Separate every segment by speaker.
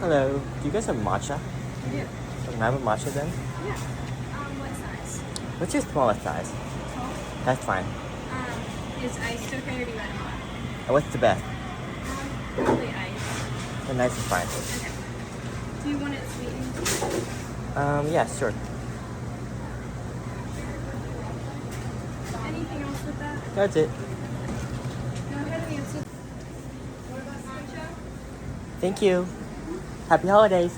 Speaker 1: Hello. Do you guys have matcha?
Speaker 2: Yeah.
Speaker 1: Can I have a matcha then?
Speaker 2: Yeah. What size?
Speaker 1: What's your smallest size?
Speaker 2: 12.
Speaker 1: That's fine.
Speaker 2: Is iced okay or do you want it hot?
Speaker 1: And what's the best?
Speaker 2: Probably ice.
Speaker 1: And nice is fine.
Speaker 2: Okay. Do you want it sweetened?
Speaker 1: Yeah, sure.
Speaker 2: Anything else with that?
Speaker 1: That's it.
Speaker 2: Go ahead and answer. What about matcha?
Speaker 1: Thank you. Happy holidays.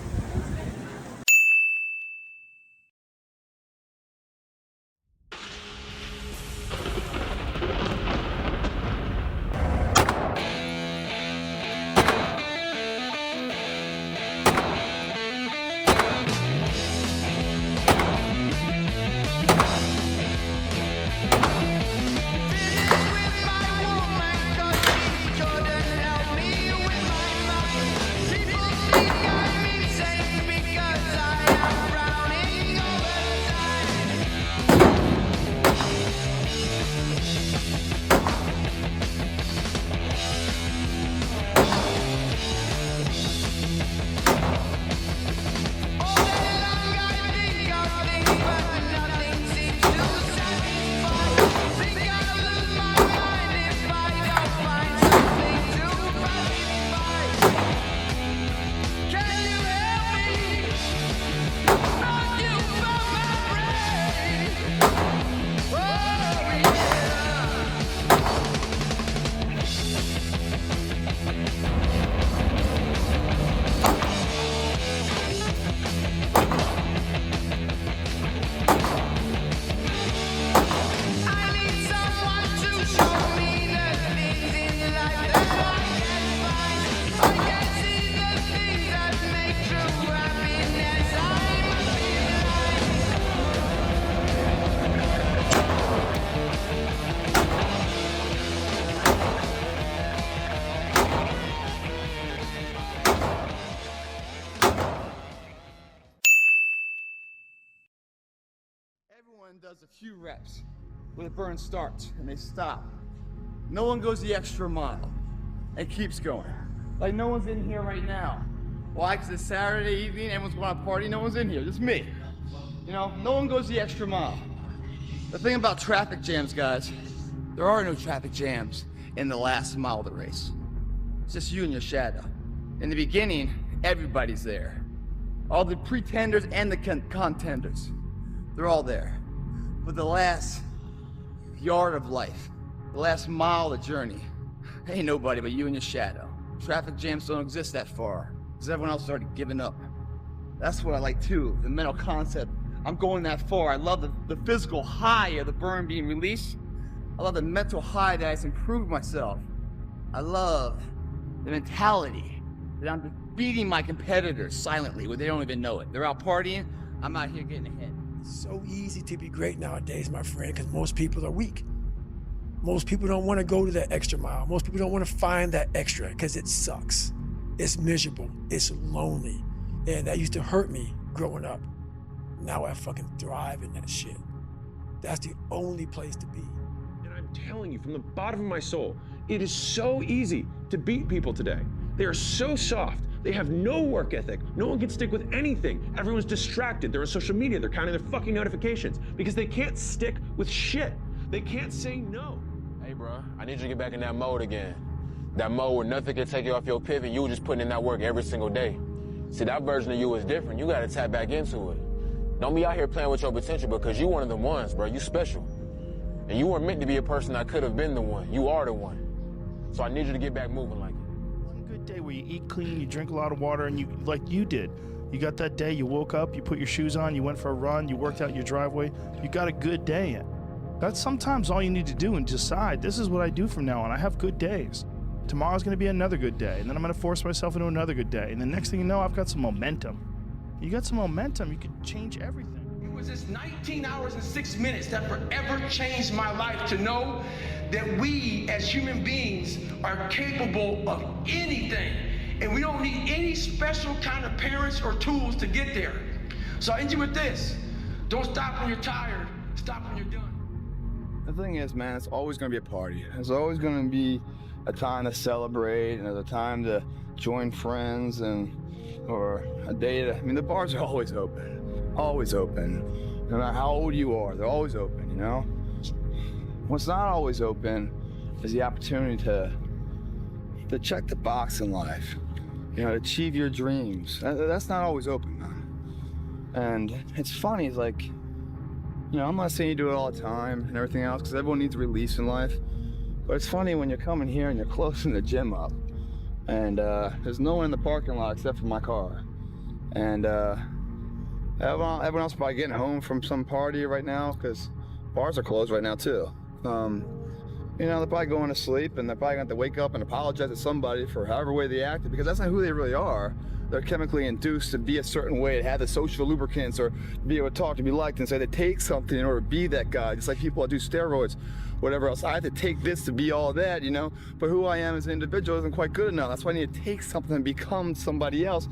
Speaker 3: Everyone does a few reps where the burn starts and they stop. No one goes the extra mile and keeps going. Like no one's in here right now. Why? Because it's Saturday evening, everyone's going to party, no one's in here, just me. You know, no one goes the extra mile. The thing about traffic jams, guys, there are no traffic jams in the last mile of the race. It's just you and your shadow. In the beginning, everybody's there. All the pretenders and the contenders. They're all there. But the last yard of life, the last mile of the journey, ain't nobody but you and your shadow. Traffic jams don't exist that far, because everyone else has already given up. That's what I like too, the mental concept. I'm going that far. I love the physical high of the burn being released. I love the mental high that I just improved myself. I love the mentality that I'm beating my competitors silently where they don't even know it. They're out partying, I'm out here getting ahead.
Speaker 4: It's so easy to be great nowadays, my friend, because most people are weak. Most people don't want to go to that extra mile. Most people don't want to find that extra because it sucks. It's miserable. It's lonely. And that used to hurt me growing up. Now I fucking thrive in that shit. That's the only place to be.
Speaker 5: And I'm telling you from the bottom of my soul, it is so easy to beat people today. They are so soft. They have no work ethic. No one can stick with anything. Everyone's distracted. They're on social media. They're counting their fucking notifications because they can't stick with shit. They can't say no.
Speaker 6: Hey, bro, I need you to get back in that mode again. That mode where nothing can take you off your pivot. You were just putting in that work every single day. See, that version of you is different. You got to tap back into it. Don't be out here playing with your potential because you one of them ones, bro. You special. And you weren't meant to be a person that could have been the one. You are the one. So I need you to get back moving like it.
Speaker 7: One good day where you eat clean, you drink a lot of water, and you, like you did, you got that day, you woke up, you put your shoes on, you went for a run, you worked out your driveway, you got a good day in. That's sometimes all you need to do and decide, this is what I do from now on. I have good days. Tomorrow's going to be another good day, and then I'm going to force myself into another good day. And the next thing you know, I've got some momentum. You got some momentum, you can change everything.
Speaker 8: It was this 19 hours and 6 minutes that forever changed my life to know that we as human beings are capable of anything. And we don't need any special kind of parents or tools to get there. So I end you with this. Don't stop when you're tired. Stop when you're done.
Speaker 9: The thing is, man, it's always going to be a party. There's always going to be a time to celebrate and a time to join friends. And or a day that, I mean, the bars are always open. Always open. No matter how old you are, they're always open, you know? What's not always open is the opportunity to check the box in life. You know, to achieve your dreams. That's not always open, man. And it's funny, it's like, you know, I'm not saying you do it all the time and everything else, because everyone needs a release in life. But it's funny when you're coming here and you're closing the gym up, and there's no one in the parking lot except for my car. And everyone else probably getting home from some party right now, because bars are closed right now too. You know, they're probably going to sleep, and they're probably going to have to wake up and apologize to somebody for however way they acted, because that's not who they really are. They're chemically induced to be a certain way, to have the social lubricants, or be able to talk, to be liked, and say they take something in order to be that guy. Just like people that do steroids, whatever else. I have to take this to be all that, you know? But who I am as an individual isn't quite good enough. That's why I need to take something and become somebody else.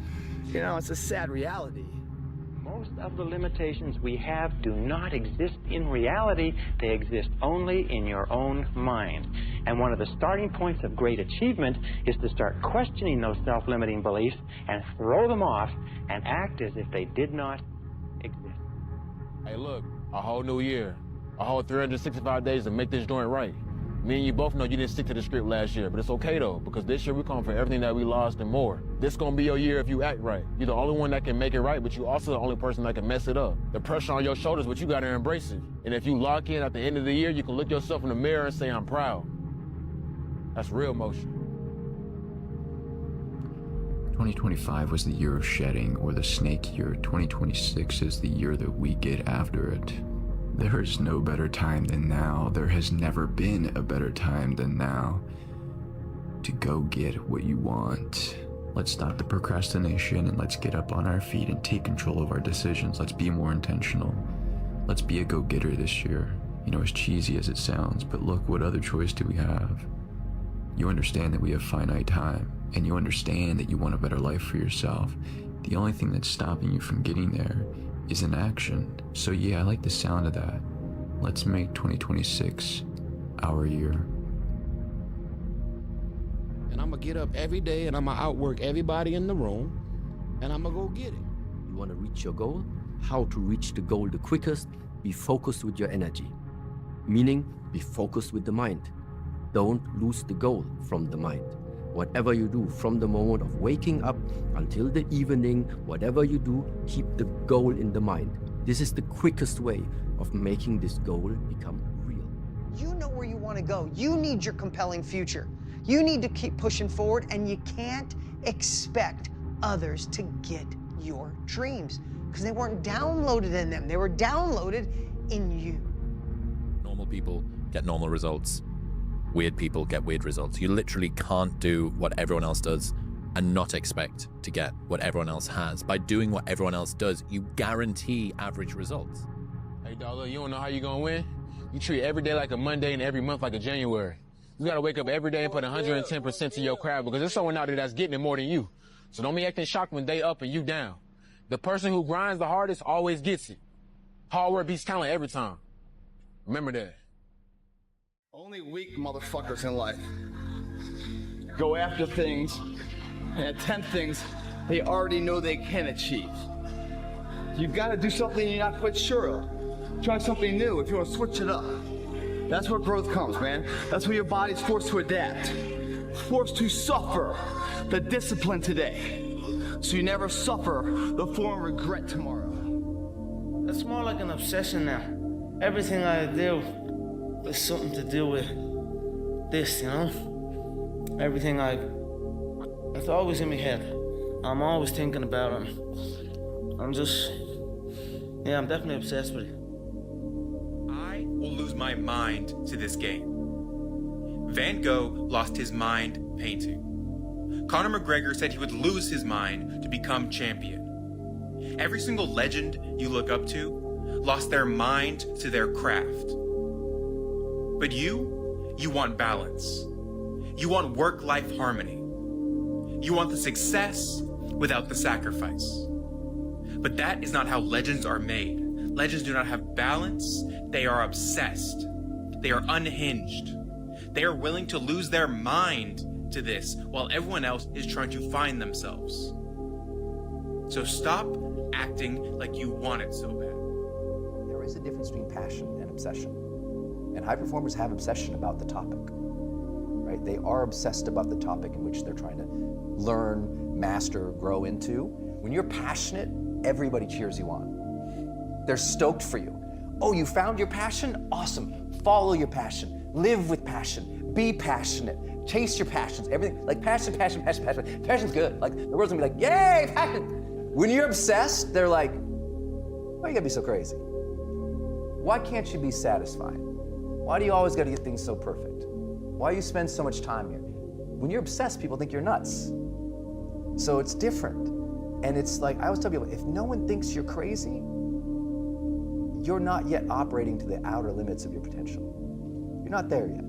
Speaker 9: You know, it's a sad reality.
Speaker 10: Most of the limitations we have do not exist in reality. They exist only in your own mind. And one of the starting points of great achievement is to start questioning those self-limiting beliefs and throw them off and act as if they did not exist.
Speaker 6: Hey, look, a whole new year, a whole 365 days to make this joint right. Me and you both know you didn't stick to the script last year, but it's okay though, because this year we come for everything that we lost and more. This gonna be your year if you act right. You're the only one that can make it right, but you also the only person that can mess it up. The pressure on your shoulders, but you gotta embrace it. And if you lock in at the end of the year, you can look yourself in the mirror and say, I'm proud. That's real motion.
Speaker 11: 2025 was the year of shedding, or the snake year. 2026 is the year that we get after it. There is no better time than now. There has never been a better time than now to go get what you want. Let's stop the procrastination and let's get up on our feet and take control of our decisions. Let's be more intentional. Let's be a go-getter this year. You know, as cheesy as it sounds, but look, what other choice do we have? You understand that we have finite time, and you understand that you want a better life for yourself. The only thing that's stopping you from getting there is inaction. So yeah, I like the sound of that. Let's make 2026 our year.
Speaker 12: And I'm gonna get up every day and I'm gonna outwork everybody in the room, and I'm gonna go get it.
Speaker 13: You wanna reach your goal? How to reach the goal the quickest? Be focused with your energy. Meaning, be focused with the mind. Don't lose the goal from the mind. Whatever you do, from the moment of waking up until the evening, whatever you do, keep the goal in the mind. This is the quickest way of making this goal become real.
Speaker 14: You know where you want to go. You need your compelling future. You need to keep pushing forward, and you can't expect others to get your dreams, because they weren't downloaded in them. They were downloaded in you.
Speaker 15: Normal people get normal results. Weird people get weird results. You literally can't do what everyone else does and not expect to get what everyone else has. By doing what everyone else does, you guarantee average results.
Speaker 6: Hey, dog, look, you don't know how you gonna win? You treat every day like a Monday and every month like a January. You gotta wake up every day and put 110% to your craft, because there's someone out there that's getting it more than you. So don't be acting shocked when they up and you down. The person who grinds the hardest always gets it. Hard work beats talent every time. Remember that.
Speaker 3: Only weak motherfuckers in life go after things and attempt things they already know they can achieve. You've got to do something you're not quite sure of. Try something new if you want to switch it up. That's where growth comes, man. That's where your body's forced to adapt, forced to suffer the discipline today, so you never suffer the form of regret tomorrow.
Speaker 16: It's more like an obsession now. Everything I do is something to do with this, you know? Everything it's always in my head. I'm always thinking about it. I'm definitely obsessed with it.
Speaker 17: I will lose my mind to this game. Van Gogh lost his mind painting. Conor McGregor said he would lose his mind to become champion. Every single legend you look up to lost their mind to their craft. But you want balance. You want work-life harmony. You want the success without the sacrifice. But that is not how legends are made. Legends do not have balance. They are obsessed. They are unhinged. They are willing to lose their mind to this while everyone else is trying to find themselves. So stop acting like you want it so bad.
Speaker 18: There is a difference between passion and obsession. And high performers have obsession about the topic, right? They are obsessed about the topic in which they're trying to learn, master, grow into. When you're passionate, everybody cheers you on. They're stoked for you. Oh, you found your passion? Awesome. Follow your passion. Live with passion. Be passionate. Chase your passions. Everything, like passion. Passion's good. Like, the world's gonna be like, yay, passion. When you're obsessed, they're like, why you gotta be so crazy? Why can't you be satisfied? Why do you always gotta get things so perfect? Why do you spend so much time here? When you're obsessed, people think you're nuts. So it's different. And it's like, I always tell people, if no one thinks you're crazy, you're not yet operating to the outer limits of your potential. You're not there yet.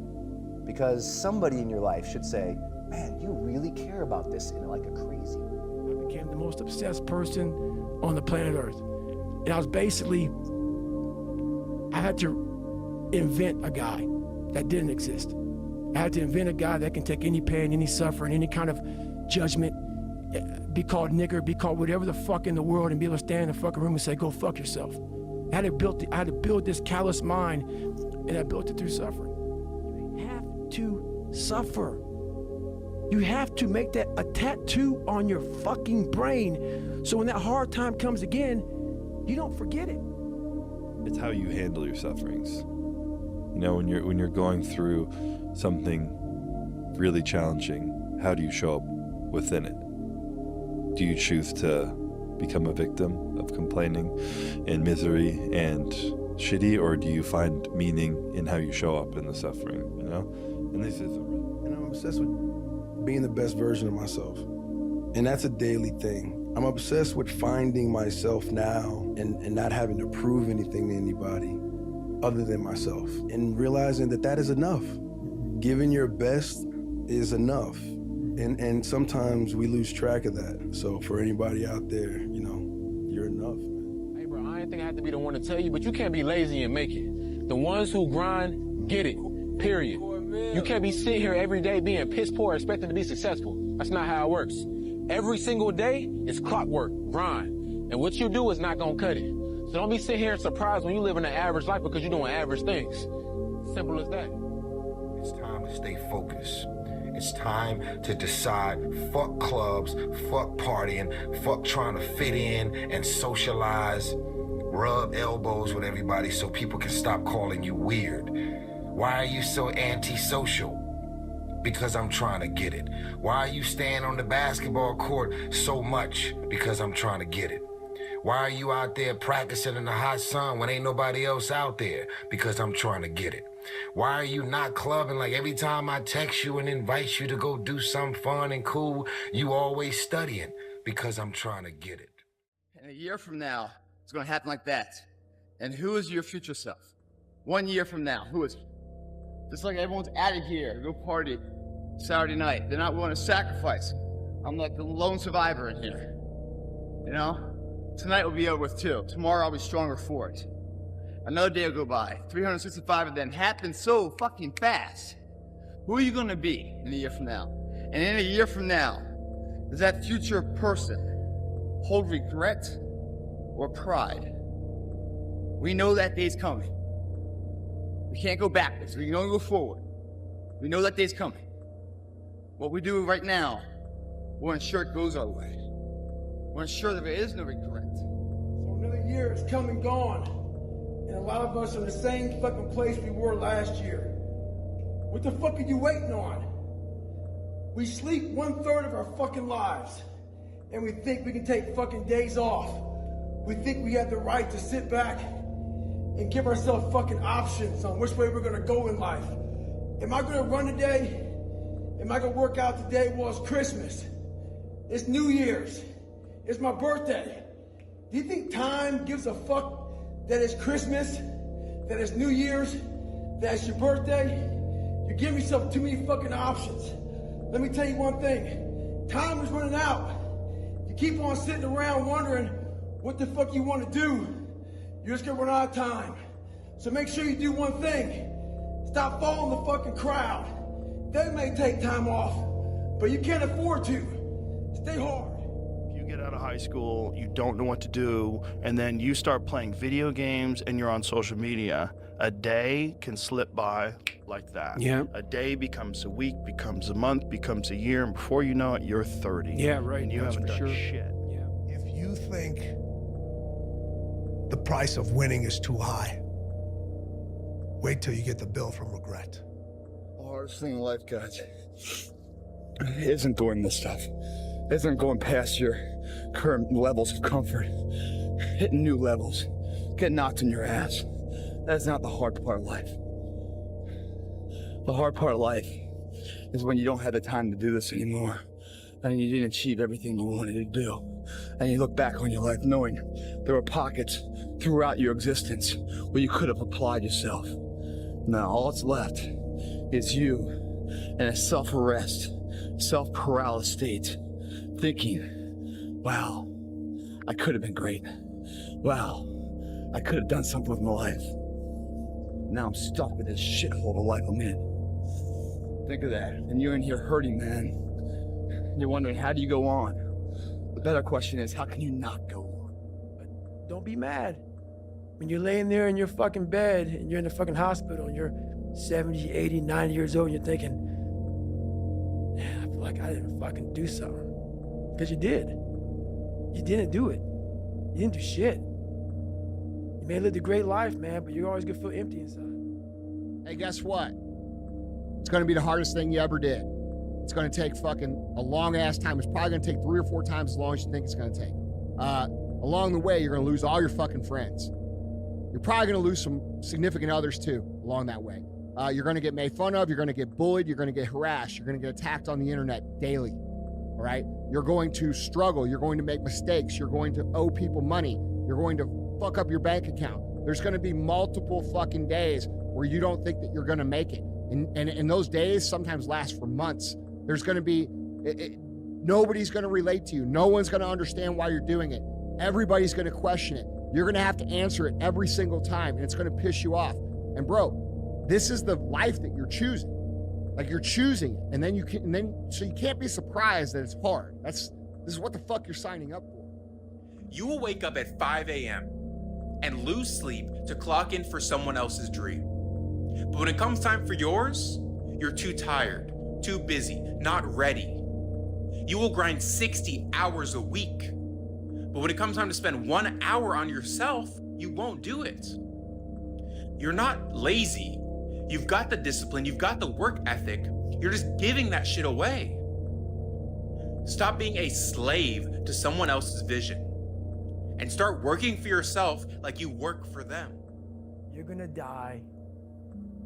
Speaker 18: Because somebody in your life should say, man, you really care about this in like a crazy way.
Speaker 4: I became the most obsessed person on the planet Earth. And I was basically, I had to invent a guy that didn't exist. I had to invent a guy that can take any pain, any suffering, any kind of judgment, be called nigger, be called whatever the fuck in the world, and be able to stand in the fucking room and say, go fuck yourself. I had to build this callous mind, and I built it through suffering. You have to suffer. You have to make that a tattoo on your fucking brain, so when that hard time comes again, you don't forget it.
Speaker 19: It's how you handle your sufferings. You know, when you're going through something really challenging, how do you show up within it? Do you choose to become a victim of complaining and misery and shitty, or do you find meaning in how you show up in the suffering, you know? And this is
Speaker 20: and I'm obsessed with being the best version of myself. And that's a daily thing. I'm obsessed with finding myself now and not having to prove anything to anybody other than myself, and realizing that that is enough. Giving your best is enough. And sometimes we lose track of that. So for anybody out there, you know, you're enough.
Speaker 6: Hey, bro, I ain't think I had to be the one to tell you, but you can't be lazy and make it. The ones who grind, get it, period. You can't be sitting here every day being piss poor expecting to be successful. That's not how it works. Every single day is clockwork, grind. And what you do is not gonna cut it. So don't be sitting here and surprised when you live in an average life because you're doing average things. Simple as that.
Speaker 21: It's time to stay focused. It's time to decide, fuck clubs, fuck partying, fuck trying to fit in and socialize, rub elbows with everybody so people can stop calling you weird. Why are you so antisocial? Because I'm trying to get it. Why are you staying on the basketball court so much? Because I'm trying to get it. Why are you out there practicing in the hot sun when ain't nobody else out there? Because I'm trying to get it. Why are you not clubbing like every time I text you and invite you to go do something fun and cool, you always studying? Because I'm trying to get it.
Speaker 3: And a year from now, it's going to happen like that. And who is your future self? 1 year from now, who is it? Just like everyone's added here, go party Saturday night. They're not willing to sacrifice. I'm like the lone survivor in here. You know? Tonight will be over with too. Tomorrow I'll be stronger for it. Another day will go by. 365 of them happen so fucking fast. Who are you gonna be in a year from now? And in a year from now, does that future person hold regret or pride? We know that day's coming. We can't go backwards. We can only go forward. We know that day's coming. What we do right now will ensure it goes our way. We'll ensure that there is no regret.
Speaker 4: So another year is come and gone. And a lot of us are in the same fucking place we were last year. What the fuck are you waiting on? We sleep 1/3 of our fucking lives. And we think we can take fucking days off. We think we have the right to sit back and give ourselves fucking options on which way we're gonna go in life. Am I gonna run today? Am I gonna work out today? Well, it's Christmas. It's New Year's. It's my birthday. Do you think time gives a fuck that it's Christmas, that it's New Year's, that it's your birthday? You give yourself too many fucking options. Let me tell you one thing. Time is running out. You keep on sitting around wondering what the fuck you want to do, you're just gonna run out of time. So make sure you do one thing. Stop following the fucking crowd. They may take time off, but you can't afford to. Stay hard.
Speaker 7: If you get out of high school, you don't know what to do, and then you start playing video games and you're on social media, a day can slip by like that.
Speaker 4: Yeah.
Speaker 7: A day becomes a week, becomes a month, becomes a year, and before you know it, you're 30.
Speaker 4: Yeah, right.
Speaker 7: And you
Speaker 4: That's
Speaker 7: haven't
Speaker 4: for
Speaker 7: done
Speaker 4: sure.
Speaker 7: shit.
Speaker 2: If you think the price of winning is too high, wait till you get the bill from regret.
Speaker 9: The hardest thing in life, guys, isn't doing this stuff. Isn't going past your current levels of comfort, hitting new levels, getting knocked in your ass. That's not the hard part of life. The hard part of life is when you don't have the time to do this anymore, and you didn't achieve everything you wanted to do. And you look back on your life knowing there were pockets throughout your existence where you could have applied yourself. Now all that's left is you in a self-arrest, self-paralysis state, thinking, wow, I could have been great. Wow, I could have done something with my life. Now I'm stuck with this shithole of life I'm in. Think of that. And you're in here hurting, man. You're wondering, how do you go on? The better question is, how can you not go on?
Speaker 4: Don't be mad. When you're laying there in your fucking bed and you're in the fucking hospital and you're 70, 80, 90 years old and you're thinking, man, I feel like I didn't fucking do something. Because you did. You didn't do it. You didn't do shit. You may have lived a great life, man, but you're always gonna feel empty inside.
Speaker 22: Hey, guess what? It's gonna be the hardest thing you ever did. It's gonna take fucking a long ass time. It's probably gonna take 3 or 4 times as long as you think it's gonna take. Along the way, you're gonna lose all your fucking friends. You're probably gonna lose some significant others too along that way. You're gonna get made fun of, you're gonna get bullied, you're gonna get harassed, you're gonna get attacked on the internet daily, all right? You're going to struggle, you're going to make mistakes, you're going to owe people money, you're going to fuck up your bank account. There's gonna be multiple fucking days where you don't think that you're gonna make it. And those days sometimes last for months. There's gonna be, nobody's gonna relate to you. No one's gonna understand why you're doing it. Everybody's gonna question it. You're gonna have to answer it every single time, and it's gonna piss you off. And bro, this is the life that you're choosing. Like, you're choosing it, and then you can't be surprised that it's hard. This is what the fuck you're signing up for.
Speaker 17: You will wake up at 5 a.m. and lose sleep to clock in for someone else's dream. But when it comes time for yours, you're too tired, too busy, not ready. You will grind 60 hours a week. But when it comes time to spend 1 hour on yourself, you won't do it. You're not lazy. You've got the discipline, you've got the work ethic. You're just giving that shit away. Stop being a slave to someone else's vision and start working for yourself like you work for them.
Speaker 4: You're gonna die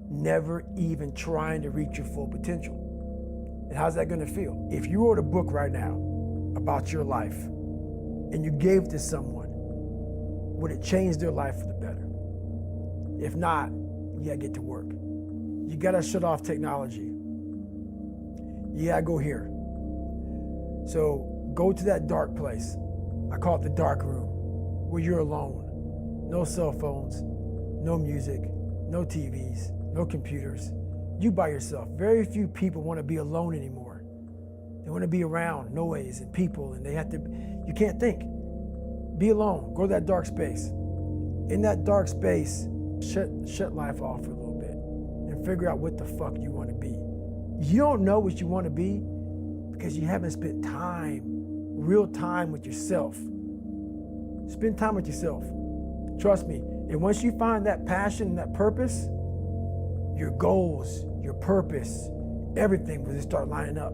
Speaker 4: never even trying to reach your full potential. And how's that gonna feel? If you wrote a book right now about your life and you gave it to someone, would it change their life for the better? If not, you gotta get to work. You gotta shut off technology. You gotta go here. So go to that dark place. I call it the dark room, where you're alone. No cell phones, no music, no TVs, no computers. You by yourself. Very few people want to be alone anymore. They want to be around noise and people, and you can't think. Be alone. Go to that dark space. In that dark space, shut life off for a little bit and figure out what the fuck you want to be. You don't know what you want to be because you haven't spent time, real time with yourself. Spend time with yourself. Trust me. And once you find that passion, that purpose, your goals, your purpose, everything will just start lining up.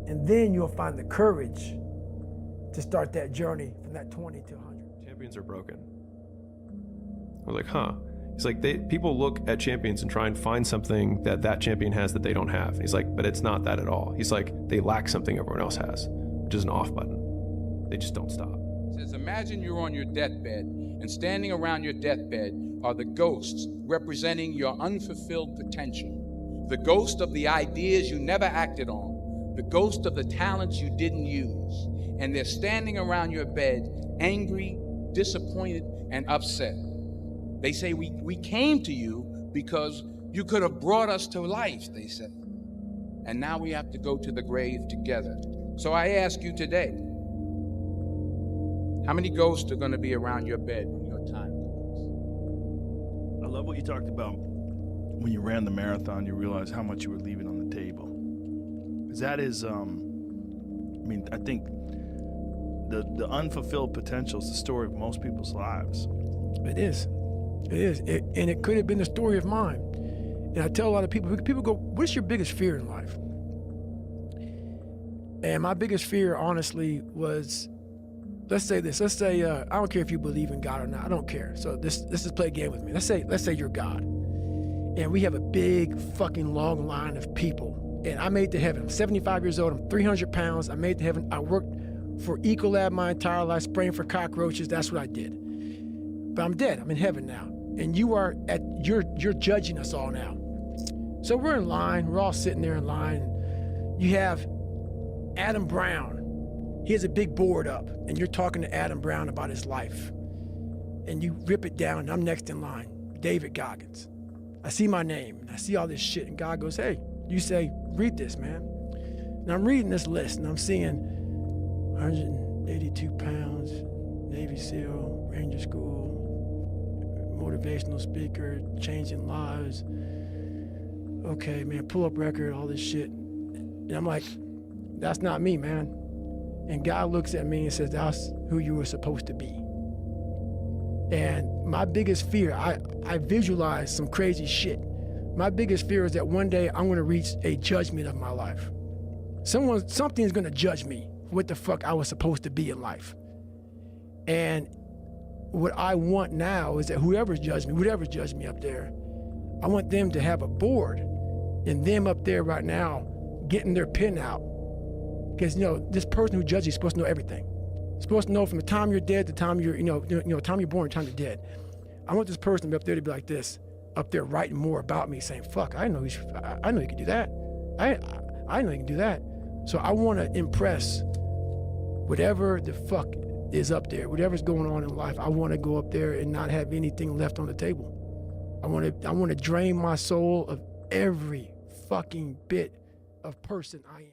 Speaker 4: And then you'll find the courage to start that journey from that 20 to 100.
Speaker 5: Champions are broken. I was like, huh. He's like, people look at champions and try and find something that champion has that they don't have. He's like, but it's not that at all. He's like, they lack something everyone else has, which is an off button. They just don't stop.
Speaker 23: Says, imagine you're on your deathbed, and standing around your deathbed are the ghosts representing your unfulfilled potential. The ghost of the ideas you never acted on. The ghost of the talents you didn't use. And they're standing around your bed, angry, disappointed, and upset. They say, we came to you because you could have brought us to life, they say. And now we have to go to the grave together. So I ask you today, How many ghosts are going to be around your bed when your time comes?
Speaker 7: I love what you talked about. When you ran the marathon, you realized how much you were leaving on the table. Because that is, I think the unfulfilled potential is the story of most people's lives.
Speaker 4: It is. It is. And it could have been the story of mine. And I tell a lot of people go, what's your biggest fear in life? And my biggest fear, honestly, was, let's say this. Let's say, I don't care if you believe in God or not. I don't care. So let's just play a game with me. Let's say you're God. And we have a big fucking long line of people. And I made it to heaven. I'm 75 years old. I'm 300 pounds. I made it to heaven. I worked for Ecolab my entire life, spraying for cockroaches. That's what I did. But I'm dead. I'm in heaven now. And you're judging us all now. So we're in line. We're all sitting there in line. You have Adam Brown. He has a big board up, and you're talking to Adam Brown about his life. And you rip it down, and I'm next in line, David Goggins. I see my name, and I see all this shit, and God goes, hey, you say, read this, man. And I'm reading this list, and I'm seeing 182 pounds, Navy SEAL, Ranger School, motivational speaker, changing lives. Okay, man, pull-up record, all this shit. And I'm like, that's not me, man. And God looks at me and says, that's who you were supposed to be. And my biggest fear, I visualize some crazy shit. My biggest fear is that one day I'm gonna reach a judgment of my life. Something's gonna judge me for what the fuck I was supposed to be in life. And what I want now is that whoever's judged me up there, I want them to have a board and them up there right now getting their pen out. Because, this person who judges you is supposed to know everything. Supposed to know from the time you're dead to the time you're, time you're born, time you're dead. I want this person up there to be like this, up there writing more about me, saying, fuck, I know you can do that. I know you can do that. So I want to impress whatever the fuck is up there, whatever's going on in life. I want to go up there and not have anything left on the table. I want to drain my soul of every fucking bit of person I am.